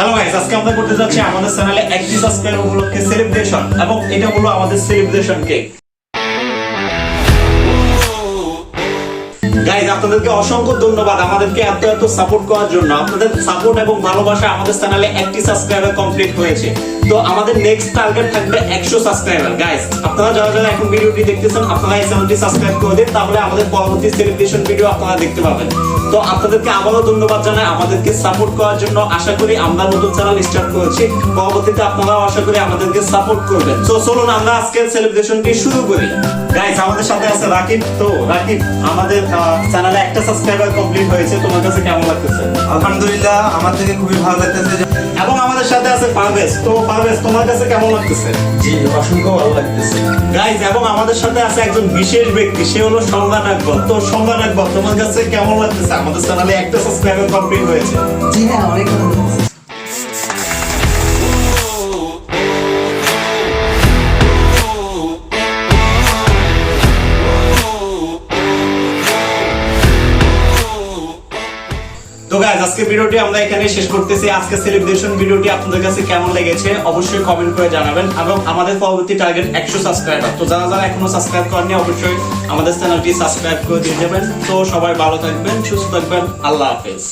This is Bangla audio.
হ্যালো গাইস, আজকে আমরা করতে যাচ্ছি আমাদের চ্যানেলে 1 সাবস্ক্রাইবার উপলক্ষে সেলিব্রেশন, এবং এটা হলো আমাদের সেলিব্রেশন কেক। গাইস, আপনাদেরকে অসংখ্য ধন্যবাদ আমাদেরকে এত এত সাপোর্ট করার জন্য। আপনাদের সাপোর্ট এবং ভালোবাসা আমাদের চ্যানেলে 1 সাবস্ক্রাইবার কমপ্লিট হয়েছে। তো আমাদের নেক্সট টার্গেট থাকবে 100 সাবস্ক্রাইবার। গাইস, আপনারা যারা যারা এখন ভিডিওটি দেখতেছেন, আপনারা এই চ্যানেলটি সাবস্ক্রাইব করে দিন, তাহলে আমাদের পরবর্তী সেলিব্রেশন ভিডিও আপনারা দেখতে পাবেন। তো আপনাদেরকে আবারও ধন্যবাদ জানাই আমাদেরকে সাপোর্ট করার জন্য। আশা করি আমরা নতুন চ্যানেল স্টার্ট করেছি, পরবর্তীতে আপনারাও আশা করি আমাদেরকে সাপোর্ট করবেন। তো চলুন আমরা আজকের সেলিব্রেশনটি শুরু করি। গাইস, আমাদের সাথে আছে রাকিব। তো রাকিব, আমাদের চ্যানেলে 1 সাবস্ক্রাইবার কমপ্লিট হয়েছে, তোমার কাছে কেমন লাগতেছে? আলহামদুলিল্লাহ, আমার থেকে খুবই ভালো লাগতেছে। এবং আমাদের সাথে আছে পারভেজ। তো পারভেজ, তোমার কাছে কেমন লাগতেছে? জি, অসংখ্য ভালো লাগতেছে। গাইস, এবং আমাদের সাথে আছে একজন বিশেষ ব্যক্তি, সে হলো সংজ্ঞান আকবর। তো সংজ্ঞান আকবর, তোমার কাছে কেমন লাগতেছে? আমাদের চ্যানেলে 1 সাবস্ক্রাইবার কমপ্লিট হয়েছে। জি হ্যাঁ, অনেক ভালো লাগছে। তো গাইস, আজকে ভিডিওটি আমরা এখানে শেষ করতেছি। আজকে সেলিব্রেশন ভিডিওটি আপনাদের কাছে কেমন লেগেছে অবশ্যই কমেন্ট করে জানাবেন, এবং আমাদের পরবর্তী টার্গেট 100 সাবস্ক্রাইবার। তো যারা যারা এখনো সাবস্ক্রাইব করেননি অবশ্যই আমাদের চ্যানেলটি সাবস্ক্রাইব করে দিয়ে যাবেন। তো সবাই ভালো থাকবেন, সুস্থ থাকবেন, আল্লাহ হাফেজ।